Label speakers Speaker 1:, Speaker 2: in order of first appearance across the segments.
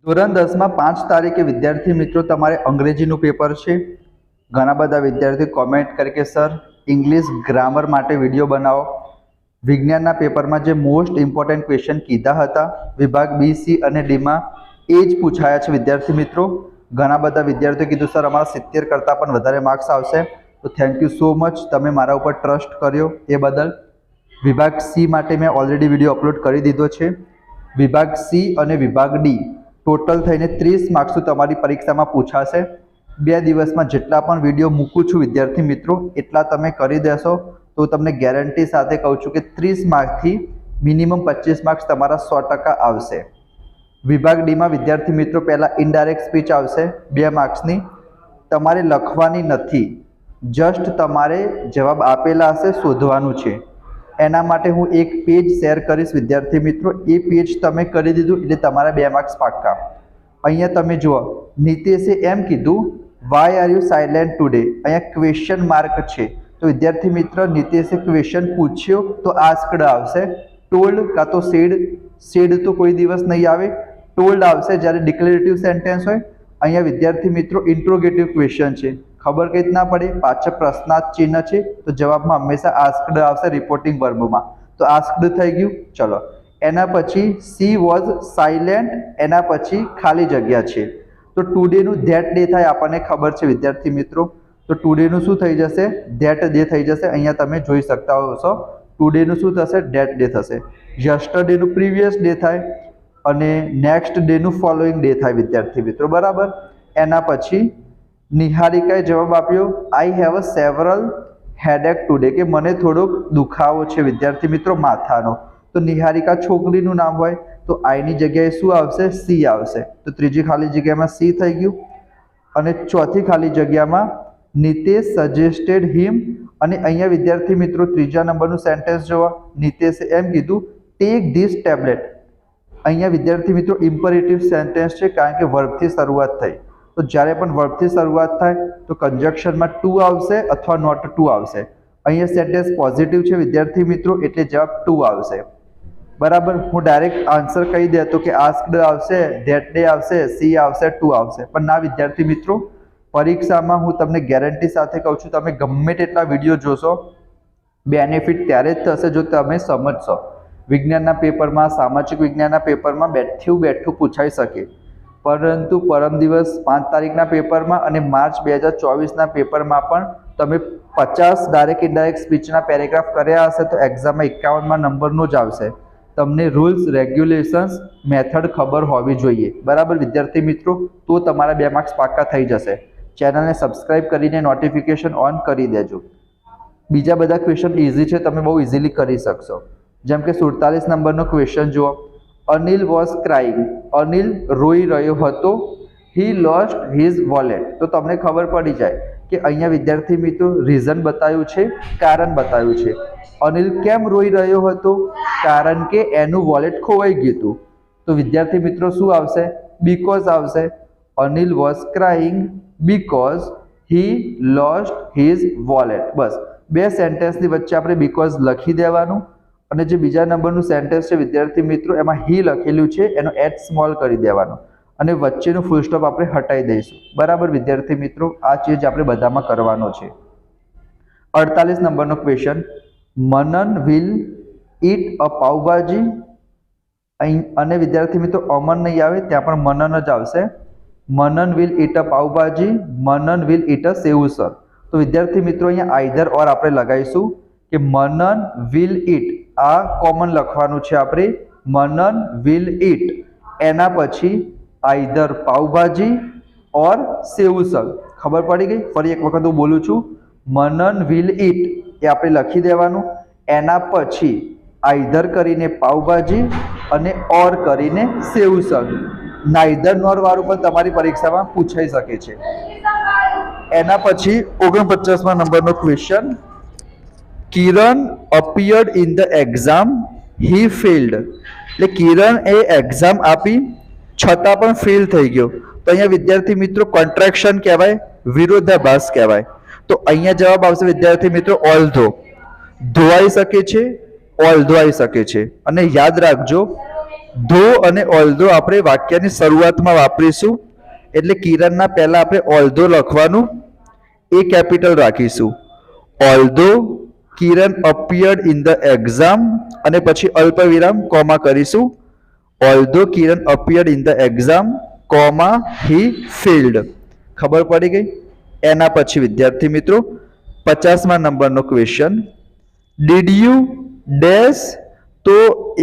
Speaker 1: ધોરણ 10માં 5 તારીખે વિદ્યાર્થી મિત્રો તમારે અંગ્રેજીનું પેપર છે। ઘણા બધા વિદ્યાર્થી કોમેન્ટ કરે કે સર ઇંગ્લિશ ગ્રામર માટે વિડીયો બનાવો। વિજ્ઞાનના પેપરમાં જે મોસ્ટ ઇમ્પોર્ટન્ટ ક્વેશ્ચન કીધા હતા વિભાગ બી, સી અને ડીમાં એ જ પૂછાયા છે વિદ્યાર્થી મિત્રો। ઘણા બધા વિદ્યાર્થીઓ કીધું સર અમારા 70 કરતાં પણ વધારે માર્ક્સ આવશે, તો થેન્ક યુ સો મચ, તમે મારા ઉપર ટ્રસ્ટ કર્યો એ બદલ। વિભાગ સી માટે મેં ઓલરેડી વિડીયો અપલોડ કરી દીધો છે। વિભાગ સી અને વિભાગ ડી ટોટલ થઈને 30 માર્ક્સ તમારી પરીક્ષામાં પૂછાશે। 2 દિવસમાં જેટલા પણ વિડીયો મૂકું છું વિદ્યાર્થી મિત્રો એટલા તમે કરી દેશો તો તમને ગેરંટી સાથે કહું છું કે 30 માર્કથી મિનિમમ 25 માર્ક્સ તમારા 100% આવશે। વિભાગ ડીમાં વિદ્યાર્થી મિત્રો પહેલાં ઇનડાયરેક્ટ સ્પીચ આવશે 2 માર્ક્સની, તમારે લખવાની નથી, જસ્ટ તમારે જવાબ આપેલા હશે શોધવાનું છે। એના માટે હું એક પેજ શેર કરીશ વિદ્યાર્થી મિત્રો, એ પેજ તમે કરી દીધું એટલે તમારા 2 માર્ક્સ પાક્કા। અહીંયા તમે જુઓ, નીતેશે એમ કીધું why are you silent today, અહીંયા ક્વેશ્ચન માર્ક છે, તો વિદ્યાર્થી મિત્ર નીતેશે ક્વેશ્ચન પૂછ્યો તો આસ્કડ આવશે, ટોલ્ડ કાં તો સેડ તો કોઈ દિવસ નહીં આવે, ટોલ્ડ આવશે જ્યારે ડિક્લેરેટિવ સેન્ટેન્સ હોય। અહીંયા વિદ્યાર્થી મિત્રો ઇન્ટ્રોગેટિવ ક્વેશ્ચન છે, ખબર કઈ ના પડે, પાછળ પ્રશ્નાર્થ ચિહ્ન છે તો જવાબમાં હંમેશા આસ્કડ આવશે રિપોર્ટિંગ વર્બમાં, તો આસ્કડ થઈ ગયું। ચલો એના પછી સી વોઝ સાયલેન્ટ, એના પછી ખાલી જગ્યા છે, તો ટુડેનું ધેટ ડે થાય આપણને ખબર છે વિદ્યાર્થી મિત્રો, તો ટુડેનું શું થઈ જશે? ધેટ ડે થઈ જશે। અહીંયા તમે જોઈ શકતા હશો ટુડેનું શું થશે? ધેટ ડે થશે। યસ્ટરડેનું પ્રીવિયસ ડે થાય અને નેક્સ્ટ ડેનું ફોલોઈંગ ડે થાય વિદ્યાર્થી મિત્રો, બરાબર। એના પછી નિહારિકાએ જવાબ આપ્યો I have a several headache today, કે મને થોડોક દુખાવો છે વિદ્યાર્થી મિત્રો માથાનો, તો નિહારિકા છોકરીનું નામ હોય તો આઈની જગ્યાએ શું આવશે? સી આવશે, તો ત્રીજી ખાલી જગ્યામાં સી થઈ ગયું। અને ચોથી ખાલી જગ્યામાં નીતેશ સજેસ્ટેડ હિમ, અને અહીંયા વિદ્યાર્થી મિત્રો ત્રીજા નંબરનું સેન્ટેન્સ જોવા, નીતેશે એમ કીધું ટેક ધીસ ટેબ્લેટ। અહીંયા વિદ્યાર્થી મિત્રો ઇમ્પરેટિવ સેન્ટેન્સ છે કારણ કે વર્બથી શરૂઆત થઈ, તો જ્યારે પણ વર્બથી શરૂઆત થાય તો કન્જક્શનમાં ટુ આવશે અથવા નોટ ટુ આવશે। અહીંયા સેન્ટેન્સ પોઝિટિવ છે વિદ્યાર્થી મિત્રો એટલે જવાબ ટુ આવશે, બરાબર। હું ડાયરેક્ટ આન્સર કહી દેતો કે આસ્કડ આવશે, ધેટ ડે આવશે, સી આવશે, ટુ આવશે, પણ ના વિદ્યાર્થી મિત્રો, પરીક્ષામાં હું તમને ગેરંટી સાથે કહું છું તમે ગમે તેટલા વિડીયો જોશો બેનિફિટ ત્યારે જ થશે જો તમે સમજશો। વિજ્ઞાનના પેપરમાં, સામાજિક વિજ્ઞાનના પેપરમાં બેઠું પૂછાઈ શકે, પરંતુ પરમ દિવસ 5 તારીખના પેપરમાં અને માર્ચ 2024ના પેપરમાં પણ તમે 50 ડાયરેક્ટ ઇનડાયરેક્ટ સ્પીચના પેરેગ્રાફ કર્યા હશે તો એક્ઝામમાં 51માં નંબરનો જ આવશે। તમને રૂલ્સ, રેગ્યુલેશન્સ, મેથડ ખબર હોવી જોઈએ, બરાબર વિદ્યાર્થી મિત્રો, તો તમારા 2 માર્ક્સ પાક્કા થઈ જશે। ચેનલને સબસ્ક્રાઇબ કરીને નોટિફિકેશન ઓન કરી દેજો। બીજા બધા ક્વેશ્ચન ઇઝી છે, તમે બહુ ઇઝીલી કરી શકશો। જેમ કે 47 નંબરનો ક્વેશ્ચન જુઓ, અનિલ વોઝ ક્રાઇંગ, અનિલ રોઈ રહ્યો હતો, હી લોસ્ટ હિઝ વોલેટ, તો તમને ખબર પડી જાય કે અહીંયા વિદ્યાર્થી મિત્રો રીઝન બતાવ્યું છે, કારણ બતાવ્યું છે। અનિલ કેમ રોઈ રહ્યો હતો? કારણ કે એનું વોલેટ ખોવાઈ ગયું હતું, તો વિદ્યાર્થી મિત્રો શું આવશે? બીકોઝ આવશે। Anil was crying because he lost his wallet, બસ 2 સેન્ટેન્સની વચ્ચે આપણે બીકોઝ લખી દેવાનું, અને જે બીજા નંબરનું સેન્ટેન્સ છે વિદ્યાર્થી મિત્રો એમાં હી લખેલું છે એનો એચ સ્મોલ કરી દેવાનો, અને વચ્ચેનું ફૂલ સ્ટોપ આપણે હટાવી દઈશું, બરાબર વિદ્યાર્થી મિત્રો, આ ચીજ આપણે બધામાં કરવાનો છે। 48 નંબરનો question, Manan will eat a pav bhaji, અને વિદ્યાર્થી મિત્રો અમન નહીં આવે ત્યાં પણ મનન જ આવશે। Manan will eat a pav bhaji, Manan will eat a sevsar, તો વિદ્યાર્થી મિત્રો અહીંયા આઈધર ઓર આપણે લગાવીશું કે મનન વિલ ઈટ, આ કોમન લખવાનું છે આપણે, મનન વિલ ઈટ, એના પછી આઈધર પાવભાજી ઓર સેવસલ, ખબર પડી ગઈ? ફરી એક વખત હું બોલું છું, મનન વિલ ઈટ એ આપણે લખી દેવાનું, એના પછી આઈધર કરીને પાવભાજી અને ઓર કરીને સેવસલ, નાઈધર નોર વાળું પણ તમારી પરીક્ષામાં પૂછાઈ શકે છે। એના પછી 49મા નંબરનો question, Kiran appeared in the exam, he failed, એટલે કિરણ એ એક્ઝામ આપી છતાં પણ ફેલ થઈ ગયો, તો અહીંયા વિદ્યાર્થી મિત્રો કોન્ટ્રેક્શન કહેવાય, વિરોધાભાસ કહેવાય, તો અહીંયા જવાબ આવશે વિદ્યાર્થી મિત્રો ઓલ્ધો, ધોવાઈ શકે છે, ઓલ્ધો આવી શકે છે। અને યાદ રાખજો ધો અને ઓલ્ધો આપણે વાક્યની શરૂઆતમાં વાપરીશું, એટલે કિરણના પહેલા આપણે ઓલ્ધો લખવાનું, એ કેપિટલ રાખીશું. Although Kiran appeared in the exam અને પછી અલ્પવિરામ કોમા કરીશું. Although Kiran appeared in the exam comma he failed. ખબર પડી ગઈ? એના પછી વિદ્યાર્થી મિત્રો 50મા નંબરનો ક્વેશ્ચન, ડીડ યુ ડેશ. તો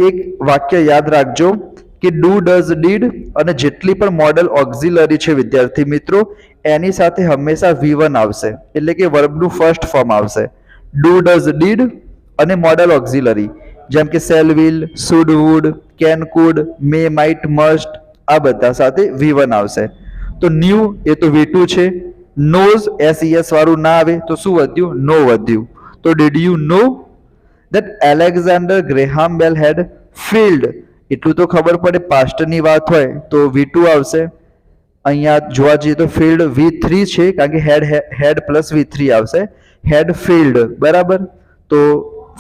Speaker 1: એક વાક્ય યાદ રાખજો કે ડુ ડઝ ડીડ અને જેટલી પણ મોડલ ઓક્ઝિલરી છે વિદ્યાર્થી મિત્રો એની સાથે હંમેશા V1 આવશે, એટલે કે વર્બનું ફર્સ્ટ ફોર્મ આવશે. ડુ ડઝ ડીડ અને મોડલ ઓક્ઝિલરી જેમ કે shall will, should would, can could, may might, must, આ બધા સાથે V1 આવશે. તો ન્યૂ એ તો V2 છે. નોઝ SES વાળું ના આવે તો શું વધ્યું? નો વધ્યું. તો did you know that Alexander Graham Bell had failed. એટલું તો ખબર પડે, પાસ્ટની વાત હોય તો V2 આવશે. અહીંયા જોવા જઈએ તો ફેલ્ડ V3 છે, કારણ કે હેડ પ્લસ V3 આવશે. હેડ ફેલ્ડ, બરાબર. તો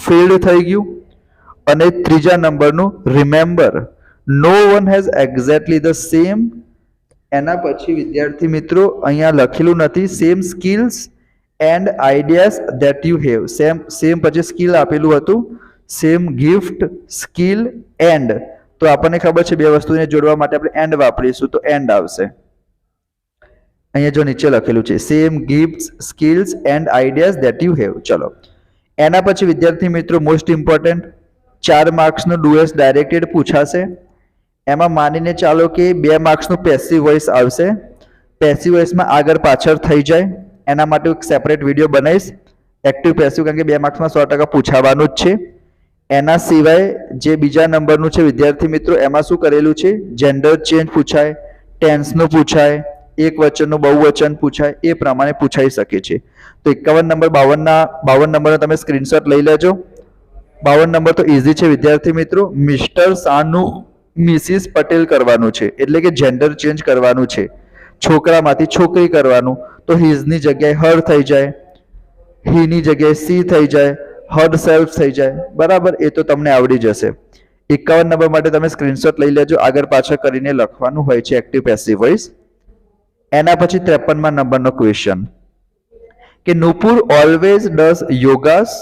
Speaker 1: ફેલ્ડ થઈ ગયું. અને ત્રીજા નંબરનું remember, no one has exactly the same. એના પછી વિદ્યાર્થી મિત્રો અહીંયા લખેલું નથી, same skills and ideas that you have. Same પછી સ્કિલ આપેલું હતું, સેમ ગિફ્ટ, સ્કિલ, એન્ડ. તો આપણને ખબર છે બે વસ્તુને જોડવા માટે આપણે એન્ડ વાપરીશું, તો એન્ડ આવશે. અહીંયા જો નીચે લખેલું છે same gifts, skills and ideas that you have. ચલો એના પછી વિદ્યાર્થી મિત્રો મોસ્ટ ઇમ્પોર્ટન્ટ 4 માર્ક્સનું ડુએસ ડાયરેક્ટેડ પૂછાશે. એમાં માનીને ચાલો કે 2 માર્ક્સનું પેસિવ વોઇસ આવશે. પેસિવ વોઇસમાં આગળ પાછળ થઈ જાય એના માટે એક સેપરેટ વિડીયો બનાવીશ, એક્ટિવ પેસિવ, કારણ કે 2 માર્ક્સમાં 100% પૂછાવાનું જ છે. એના સિવાય જે બીજા નંબરનું છે વિદ્યાર્થી મિત્રો એમાં શું કરેલું છે, જેન્ડર ચેન્જ પૂછાય, ટેન્સનું પૂછાય, એક વચનનું બહુવચન પૂછાય, એ પ્રમાણે પૂછાઈ શકે છે. તો 51 નંબર 52 નંબરનો તમે સ્ક્રીનશોટ લઈ લેજો. 52 નંબર તો ઇઝી છે વિદ્યાર્થી મિત્રો, મિસ્ટર શાહનું મિસિસ પટેલ કરવાનું છે, એટલે કે જેન્ડર ચેન્જ કરવાનું છે, છોકરામાંથી છોકરી કરવાનું. તો હિઝની જગ્યાએ હર થઈ જાય, હીની જગ્યાએ સી થઈ જાય, હર સેલ્ફ થઈ જાય, બરાબર. એ તો તમને આવડી જશે. 51 નંબર માટે તમે સ્ક્રીનશોટ લઈ લેજો, આગળ પાછળ કરીને લખવાનું હોય છે એક્ટિવ પેસિવ વોઇસ. એના પછી 53મા નંબરનો ક્વેશ્ચન કે Nupur always does yogas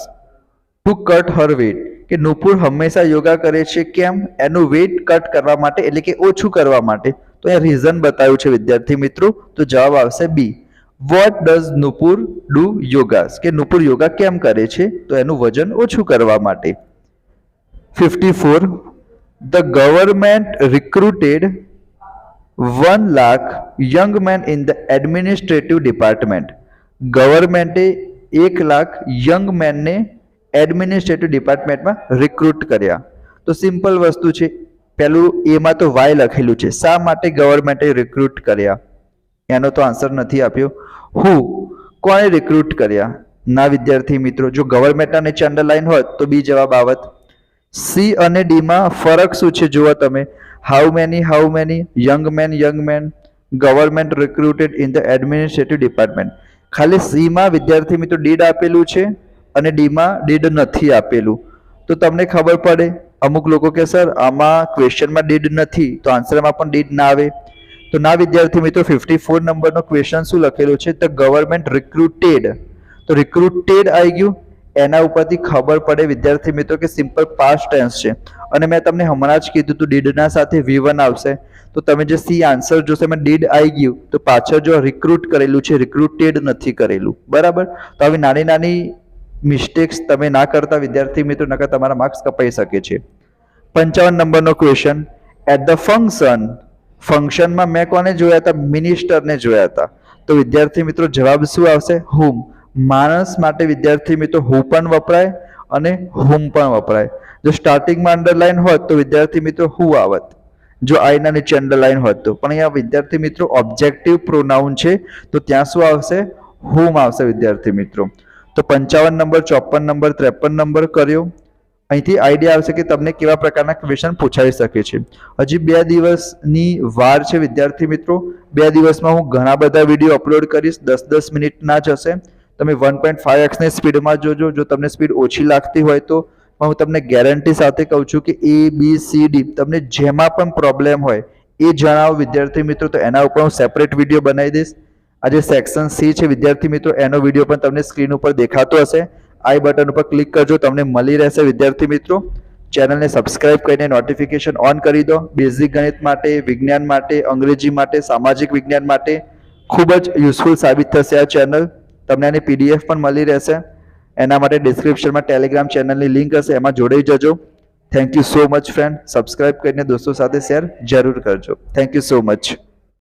Speaker 1: to cut her weight. કે નુપુર હંમેશા યોગા કરે છે, કેમ? એનું વેટ કટ કરવા માટે, એટલે કે ઓછું કરવા માટે. તો એ રીઝન બતાવ્યું છે વિદ્યાર્થી મિત્રો, તો જવાબ આવશે બી. વોટ ડઝ નુપુર ડુ યોગાસ, કે નુપુર યોગા કેમ કરે છે? તો એનું વજન ઓછું કરવા માટે. 54 the government recruited 1 lakh young men in the administrative department. ગવર્મેન્ટે 1 લાખ યંગ મેનને એડમિનિસ્ટ્રેટિવ ડિપાર્ટમેન્ટમાં રિક્રુટ કર્યા. તો સિમ્પલ વસ્તુ છે, પેલું એમાં તો વાય લખેલું છે, શા માટે ગવર્મેન્ટે રિક્રુટ કર્યા? એનો તો આન્સર નથી આપ્યો. હુ, કોણે રિક્રુટ કર્યા? ના વિદ્યાર્થી મિત્રો, જો ગવર્મેન્ટના નીચે અંડરલાઈન હોત તો બી જવાબ આવત. સી અને ડી માં ફરક શું છે જુઓ તમે. How many young men, government recruited in the administrative department. ખાલી સી માં વિદ્યાર્થી મિત્રો ડીડ આપેલું છે અને ડી માં ડીડ નથી આપેલું. તો તમને ખબર પડે, અમુક લોકો કે સર આમાં ક્વેશ્ચનમાં ડીડ નથી તો આન્સરમાં પણ ડીડ ના આવે. તો ના વિદ્યાર્થી મિત્રો, 54 નંબરનો ક્વેશ્ચન શું લખેલું છે, ધ ગવર્મેન્ટ રિક્રુટેડ. તો રિક્રુટેડ આવી ગયું. એના ઉપરથી ખબર પડે વિદ્યાર્થી મિત્રો કે સિમ્પલ પાસ્ટ ટેન્સ છે. અને મેં તમને હમણાં જ કીધું હતું ડીડના સાથે V1 આવશે. તો તમે જે સી આન્સર જોશો એમાં ડીડ આવી ગયું, તો પાછળ જો રિક્રુટ કરેલું છે, રિક્રુટેડ નથી કરેલું, બરાબર. તો આવી નાની નાની મિસ્ટેક્સ તમે ના કરતા વિદ્યાર્થી મિત્રો, નકર તમારા માર્ક્સ કપાઈ શકે છે. 55 નંબરનો ક્વેશ્ચન, એટ ધ ફંક્શન. ફંક્શનમાં મેં કોને જોયા હતા? મિનિસ્ટરને જોયા હતા. તો વિદ્યાર્થી મિત્રો જવાબ શું આવશે? હુમ. માણસ માટે વિદ્યાર્થી મિત્રો હુ પણ વપરાય અને હુમ પણ વપરાય. જો સ્ટાર્ટિંગમાં અંડરલાઈન હોત તો વિદ્યાર્થી મિત્રો હુ આવત, જો આઈના નીચે અંડરલાઈન હોત તો. પણ અહીંયા વિદ્યાર્થી મિત્રો ઓબ્જેક્ટિવ પ્રોનાઉન છે, તો ત્યાં શું આવશે? હુમ આવશે વિદ્યાર્થી મિત્રો. તો 55 નંબર, 54 નંબર, 53 નંબર કર્યો. અહીંથી આઈડિયા આવશે કે તમને કેવા પ્રકારના ક્વેશ્ચન પૂછાઈ શકે છે. હજી 2 દિવસની વાર છે વિદ્યાર્થી મિત્રો. 2 દિવસમાં હું ઘણા બધા વિડીયો અપલોડ કરીશ, 10-10 મિનિટના જ હશે. તમે 1.5x ની સ્પીડમાં જોજો. જો તમને સ્પીડ ઓછી લાગતી હોય તો પણ હું તમને ગેરંટી સાથે કહું છું કે ABCD તમને જેમાં પણ પ્રોબ્લેમ હોય એ જણાવો વિદ્યાર્થી મિત્રો, તો એના ઉપર હું સેપરેટ વિડીયો બનાવી દઈશ. આ જે સેક્શન C છે વિદ્યાર્થી મિત્રો, એનો વિડીયો પણ તમને સ્ક્રીન ઉપર દેખાતો હશે. આઈ બટન ઉપર ક્લિક કરજો, તમને મળી રહેશે વિદ્યાર્થી મિત્રો. ચેનલને સબસ્ક્રાઇબ કરીને નોટિફિકેશન ઓન કરી દો. બેઝિક ગણિત માટે, વિજ્ઞાન માટે, અંગ્રેજી માટે, સામાજિક વિજ્ઞાન માટે ખૂબ જ યુઝફુલ સાબિત થશે આ ચેનલ. તમને આની PDF પણ મળી રહેશે. એના માટે ડિસ્ક્રિપ્શનમાં ટેલિગ્રામ ચેનલની લિંક હશે, એમાં જોડાઈ જજો. Thank you so much friend. Subscribe કરીને દોસ્તો સાથે શેર જરૂર કરજો. Thank you so much.